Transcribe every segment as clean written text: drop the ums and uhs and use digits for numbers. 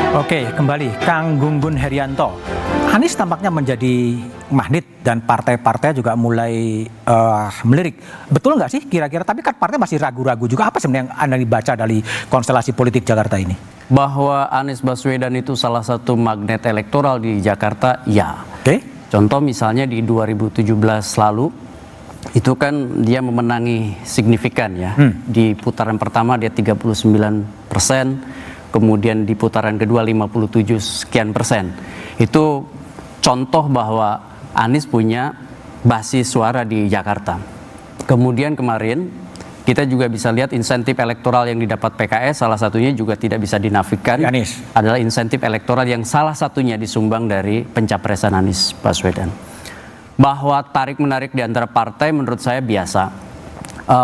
Oke, kembali Kang Gunggun Herianto. Anies tampaknya menjadi magnet dan partai-partai juga mulai melirik. Betul nggak sih kira-kira? Tapi kan partai masih ragu-ragu juga. Apa sebenarnya yang Anda dibaca dari konstelasi politik Jakarta ini? Bahwa Anies Baswedan itu salah satu magnet elektoral di Jakarta, ya. Oke. Contoh misalnya di 2017 lalu, itu kan dia memenangi signifikan ya. Di putaran pertama dia 39%, kemudian di putaran kedua 57 sekian persen. Itu contoh bahwa Anies punya basis suara di Jakarta. Kemudian kemarin kita juga bisa lihat insentif elektoral yang didapat PKS, salah satunya juga tidak bisa dinafikan, Anies adalah insentif elektoral yang salah satunya disumbang dari pencapresan Anies Baswedan. Bahwa tarik-menarik di antara partai menurut saya biasa.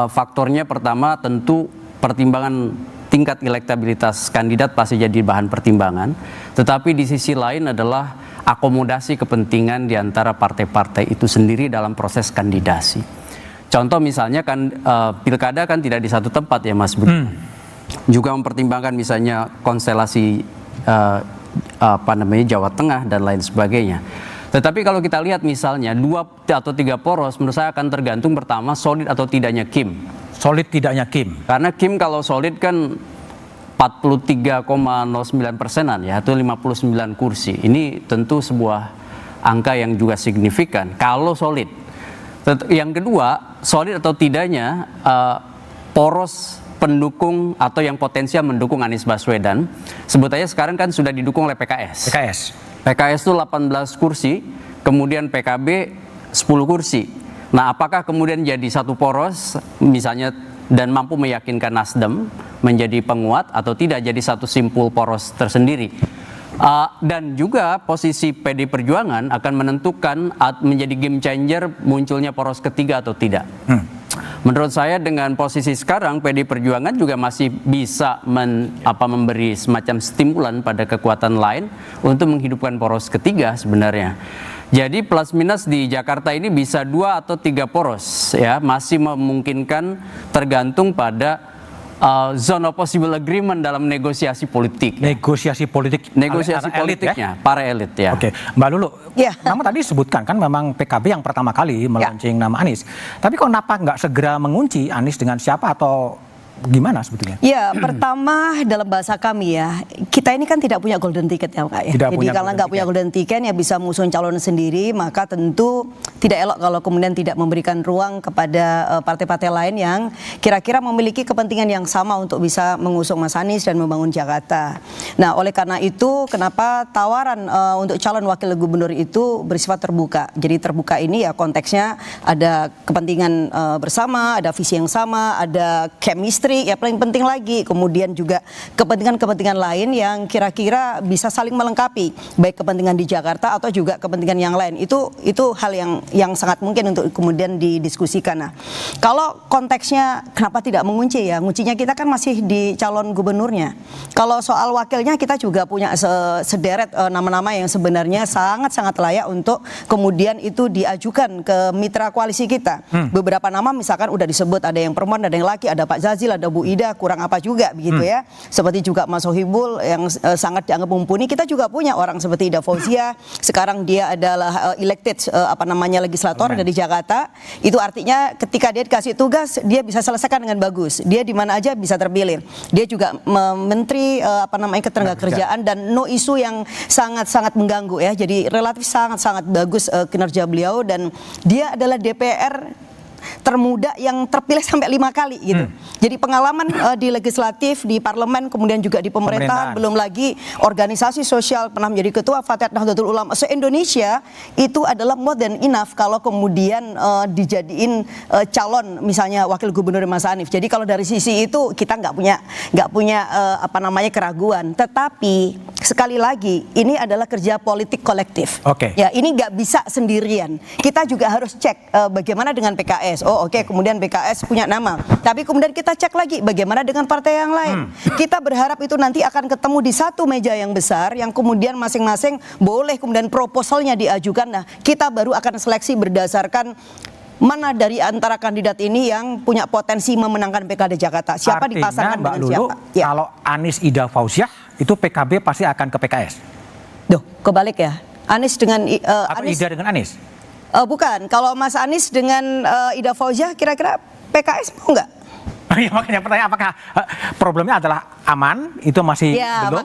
Faktornya pertama tentu pertimbangan tingkat elektabilitas kandidat pasti jadi bahan pertimbangan, tetapi di sisi lain adalah akomodasi kepentingan di antara partai-partai itu sendiri dalam proses kandidasi. Contoh misalnya kan pilkada kan tidak di satu tempat ya Mas Budi. Juga mempertimbangkan misalnya konstelasi Jawa Tengah dan lain sebagainya. Tetapi kalau kita lihat misalnya 2 atau 3 poros menurut saya akan tergantung pertama solid atau tidaknya Kim. Solid tidaknya Kim. Karena Kim kalau solid kan 43,09%-an ya, atau 59 kursi. Ini tentu sebuah angka yang juga signifikan kalau solid. Yang kedua, solid atau tidaknya poros pendukung atau yang potensial mendukung Anies Baswedan, sebetulnya sekarang kan sudah didukung oleh PKS. PKS itu 18 kursi, kemudian PKB 10 kursi. Nah, apakah kemudian jadi satu poros misalnya dan mampu meyakinkan Nasdem menjadi penguat atau tidak jadi satu simpul poros tersendiri? Dan juga posisi PD Perjuangan akan menentukan menjadi game changer munculnya poros ketiga atau tidak. Menurut saya dengan posisi sekarang PD Perjuangan juga masih bisa memberi semacam stimulan pada kekuatan lain untuk menghidupkan poros ketiga sebenarnya. Jadi plus minus di Jakarta ini bisa 2 atau 3 poros ya, masih memungkinkan tergantung pada zone of possible agreement dalam negosiasi politik. Negosiasi politiknya, para elit ya. Oke, Mbak Lulu, nama tadi disebutkan kan memang PKB yang pertama kali melaunching nama Anies. Tapi kok kenapa nggak segera mengunci Anies dengan siapa atau gimana sebetulnya? Ya, pertama dalam bahasa kami ya, kita ini kan tidak punya golden ticket ya Kak ya. Jadi kalau nggak punya golden ticket ya bisa mengusung calon sendiri, maka tentu tidak elok kalau kemudian tidak memberikan ruang kepada partai-partai lain yang kira-kira memiliki kepentingan yang sama untuk bisa mengusung Mas Anies dan membangun Jakarta. Nah, oleh karena itu kenapa tawaran untuk calon wakil gubernur itu bersifat terbuka. Jadi terbuka ini ya konteksnya ada kepentingan bersama, ada visi yang sama, ada chemistry ya paling penting lagi, kemudian juga kepentingan-kepentingan lain yang kira-kira bisa saling melengkapi, baik kepentingan di Jakarta atau juga kepentingan yang lain. Itu hal yang sangat mungkin untuk kemudian didiskusikan. Nah, kalau konteksnya kenapa tidak mengunci ya, nguncinya kita kan masih di calon gubernurnya. Kalau soal wakilnya kita juga punya sederet nama-nama yang sebenarnya sangat-sangat layak untuk kemudian itu diajukan ke mitra koalisi kita. Beberapa nama misalkan udah disebut, ada yang perempuan, ada yang laki, ada Pak Zazil, ada Bu Ida, kurang apa juga begitu ya. Seperti juga Mas Sohibul yang sangat dianggap mumpuni. Kita juga punya orang seperti Ida Fauzia, sekarang dia adalah elected legislator dari Jakarta. Itu artinya ketika dia dikasih tugas, dia bisa selesaikan dengan bagus. Dia di mana aja bisa terpilih. Dia juga menteri ketenagakerjaan dan no isu yang sangat-sangat mengganggu ya. Jadi relatif sangat-sangat bagus kinerja beliau, dan dia adalah DPR termuda yang terpilih sampai 5 kali gitu. Jadi pengalaman di legislatif, di parlemen, kemudian juga di pemerintahan, belum lagi organisasi sosial, pernah menjadi ketua Fatihat Nahdlatul Ulama se-Indonesia, itu adalah more than enough kalau kemudian dijadiin calon misalnya wakil gubernur Mas Anies. Jadi kalau dari sisi itu kita nggak punya keraguan. Tetapi sekali lagi ini adalah kerja politik kolektif. Ya, ini nggak bisa sendirian. Kita juga harus cek bagaimana dengan PKS. Kemudian PKS punya nama. Tapi kemudian kita cek lagi bagaimana dengan partai yang lain. Kita berharap itu nanti akan ketemu di satu meja yang besar, yang kemudian masing-masing boleh kemudian proposalnya diajukan. Nah, kita baru akan seleksi berdasarkan mana dari antara kandidat ini yang punya potensi memenangkan PKD Jakarta. Siapa dipasangkan dengan Lulu, siapa? Kalau Anies Ida Fauziah itu PKB pasti akan ke PKS. Duh, kebalik ya. Anies dengan Atau Anies, Ida dengan Anies? bukan. Kalau Mas Anies dengan Ida Fauziah, kira-kira PKS mau nggak? Ya, makanya pertanyaan apakah problemnya adalah aman itu masih Ya, belum?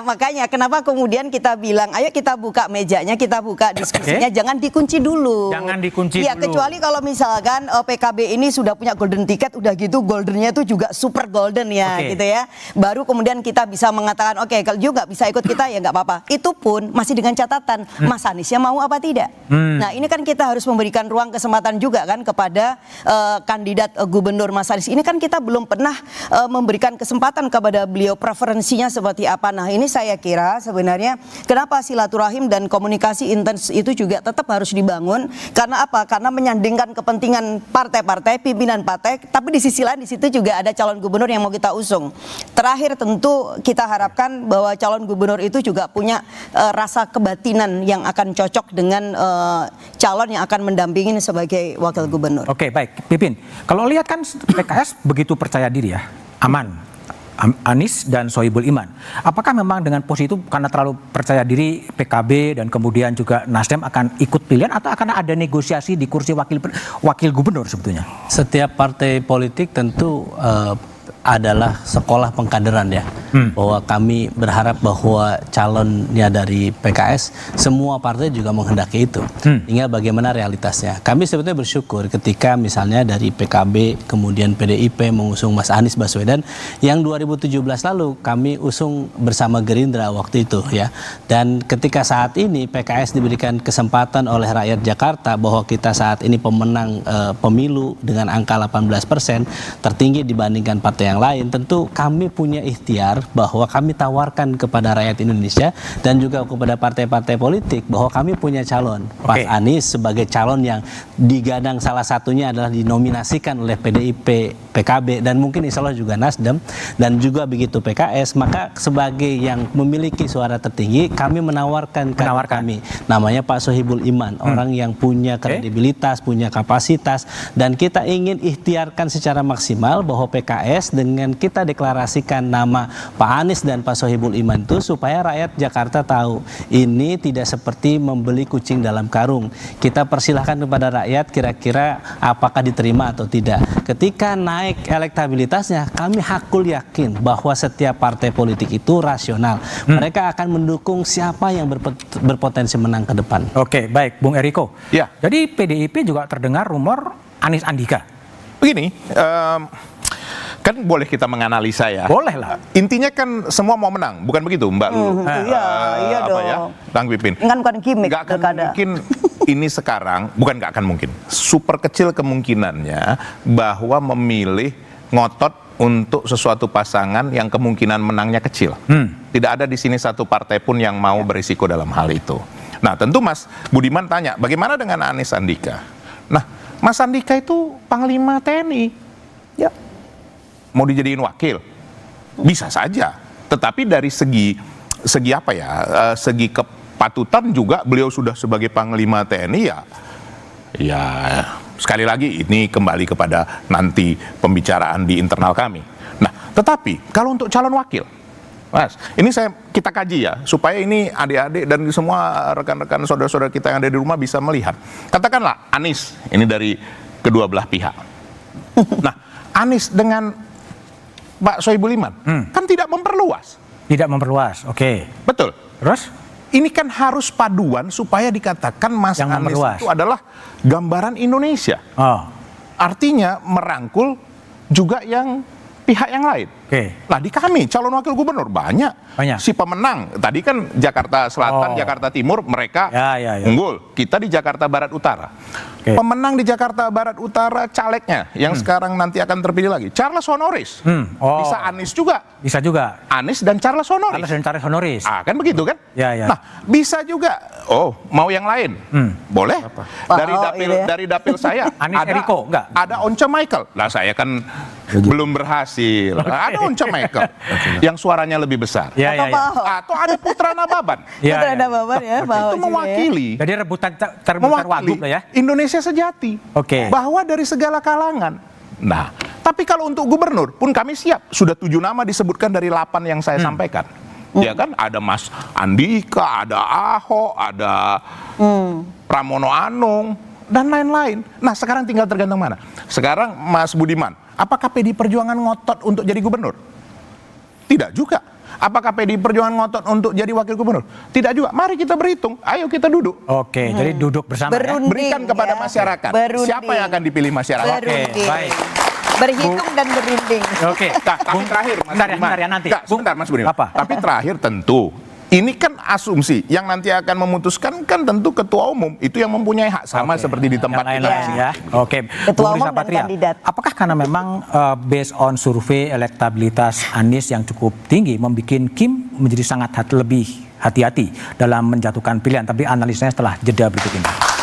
makanya kenapa kemudian kita bilang ayo kita buka mejanya, kita buka diskusinya, jangan dikunci dulu. Jangan dikunci ya, dulu. kecuali kalau misalkan PKB ini sudah punya golden ticket, udah gitu goldennya itu juga super golden ya, gitu ya. Baru kemudian kita bisa mengatakan oke, kalau juga bisa ikut kita ya nggak apa-apa. Itu pun masih dengan catatan Mas Aniesnya mau apa tidak. Nah, ini kan kita harus memberikan ruang kesempatan juga kan kepada kandidat gubernur Mas Anies. Ini kan kita belum pernah memberikan kesempatan kepada beliau preferensinya seperti apa. Nah, ini saya kira sebenarnya kenapa silaturahim dan komunikasi intens itu juga tetap harus dibangun. Karena apa? Karena menyandingkan kepentingan partai-partai, pimpinan partai, tapi di sisi lain di situ juga ada calon gubernur yang mau kita usung. Terakhir tentu kita harapkan bahwa calon gubernur itu juga punya rasa kebatinan yang akan cocok dengan calon yang akan mendampingi sebagai wakil gubernur. Oke, baik. Pipin, kalau lihat kan PKS begitu percaya diri ya, aman. Anies dan Sohibul Iman. Apakah memang dengan posisi itu karena terlalu percaya diri PKB dan kemudian juga Nasdem akan ikut pilihan atau akan ada negosiasi di kursi wakil gubernur sebetulnya? Setiap partai politik tentu adalah sekolah pengkaderan ya, bahwa kami berharap bahwa calonnya dari PKS semua partai juga menghendaki itu. Tinggal bagaimana realitasnya. Kami sebetulnya bersyukur ketika misalnya dari PKB kemudian PDIP mengusung Mas Anies Baswedan yang 2017 lalu kami usung bersama Gerindra waktu itu ya. Dan ketika saat ini PKS diberikan kesempatan oleh rakyat Jakarta bahwa kita saat ini pemenang pemilu dengan angka 18%, tertinggi dibandingkan partai yang lain, tentu kami punya ikhtiar bahwa kami tawarkan kepada rakyat Indonesia dan juga kepada partai-partai politik bahwa kami punya calon. Mas Anies sebagai calon yang digadang salah satunya adalah dinominasikan oleh PDIP, PKB dan mungkin insya Allah juga Nasdem dan juga begitu PKS, maka sebagai yang memiliki suara tertinggi kami menawarkan kami namanya Pak Sohibul Iman, orang yang punya kredibilitas, punya kapasitas dan kita ingin ikhtiarkan secara maksimal bahwa PKS dengan kita deklarasikan nama Pak Anies dan Pak Sohibul Iman itu supaya rakyat Jakarta tahu ini tidak seperti membeli kucing dalam karung. Kita persilahkan kepada rakyat kira-kira apakah diterima atau tidak. Ketika naik elektabilitasnya, kami hakul yakin bahwa setiap partai politik itu rasional. Mereka akan mendukung siapa yang berpotensi menang ke depan. Oke, baik, Bung Eriko. Ya. Jadi PDIP juga terdengar rumor Anies Andika. Begini, kan boleh kita menganalisa ya. Boleh lah. Intinya kan semua mau menang, bukan begitu Mbak Lulu? Iya Apa dong. ya, Bang Pipin? Kan bukan gimmick Nggak akan pilkada. mungkin ini sekarang, bukan nggak akan mungkin. Super kecil kemungkinannya bahwa memilih ngotot untuk sesuatu pasangan yang kemungkinan menangnya kecil. Tidak ada di sini satu partai pun yang mau berisiko dalam hal itu. Nah, tentu Mas Budiman tanya, bagaimana dengan Anies Andika? Nah, Mas Andika itu Panglima TNI. Ya. Mau dijadiin wakil bisa saja, tetapi dari segi apa ya, segi kepatutan juga beliau sudah sebagai Panglima TNI ya sekali lagi ini kembali kepada nanti pembicaraan di internal kami. Nah, tetapi kalau untuk calon wakil, Mas, ini kita kaji ya supaya ini adik-adik dan semua rekan-rekan saudara-saudara kita yang ada di rumah bisa melihat. Katakanlah Anies ini dari kedua belah pihak. Nah, Anies dengan Pak Sohibul Iman kan tidak memperluas. Tidak memperluas, oke. Betul. Terus? Ini kan harus paduan supaya dikatakan Mas Yang Anies memperluas. itu adalah gambaran Indonesia. Oh, Artinya merangkul juga yang pihak yang lain. oke. Nah, di kami calon wakil gubernur banyak. Si pemenang tadi kan Jakarta Selatan, Jakarta Timur mereka Ya. unggul. Kita di Jakarta Barat Utara. Oke. Pemenang di Jakarta Barat Utara calegnya yang sekarang nanti akan terpilih lagi Charles Honoris. Bisa Anies juga. Bisa juga. Anies dan Charles Honoris. Anies dan Charles Honoris. Kan begitu kan? Ya. Nah, bisa juga. Oh, mau yang lain? Boleh. Dari dapil saya Anies Eriko, enggak? Ada Once Michael. Lah saya kan belum berhasil. Ada Once Michael yang suaranya lebih besar. Ya. Atau ada Putra Nababan. Ya. Putra Nababan ya, Pak Itu Oji, mewakili. Jadi rebutan Mewakili Wagub lah ya. Indonesia sejati. Oke. Bahwa dari segala kalangan. Nah, tapi kalau untuk gubernur pun kami siap. Sudah 7 nama disebutkan dari 8 yang saya sampaikan. Ya kan, ada Mas Andika, ada Ahok, ada Pramono Anung, dan lain-lain. Nah, sekarang tinggal tergantung mana. Sekarang Mas Budiman, apakah PDI Perjuangan ngotot untuk jadi gubernur? Tidak juga. Apakah PDI Perjuangan ngotot untuk jadi wakil gubernur? Tidak juga. Mari kita berhitung. Ayo kita duduk. Oke, jadi duduk bersama ya. Berikan kepada masyarakat. Siapa yang akan dipilih masyarakat? Oke, baik. Berhitung dan berunding. Oke, Nah, tapi terakhir Mas Budiman. Bentar ya nanti. Sebentar Mas Budiman. Apa? Tapi terakhir tentu, ini kan asumsi yang nanti akan memutuskan kan tentu ketua umum itu yang mempunyai hak sama seperti di tempat yang kita. lain-lain ya. Oke, Ketua Bung umum Riza dan Patria, kandidat. apakah karena memang based on survei elektabilitas Anies yang cukup tinggi membuat Kim menjadi sangat lebih hati-hati dalam menjatuhkan pilihan? Tapi analisanya setelah jeda berikut ini.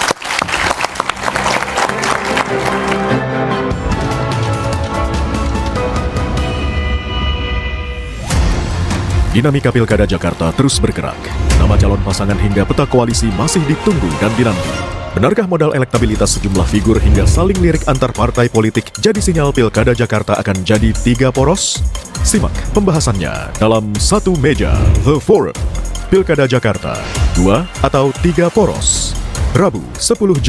Dinamika Pilkada Jakarta terus bergerak. Nama calon pasangan hingga peta koalisi masih ditunggu dan dinanti. Benarkah modal elektabilitas sejumlah figur hingga saling lirik antar partai politik jadi sinyal Pilkada Jakarta akan jadi 3 poros? Simak pembahasannya dalam Satu Meja The Forum. Pilkada Jakarta, 2 atau 3 poros? Rabu 10 Juli.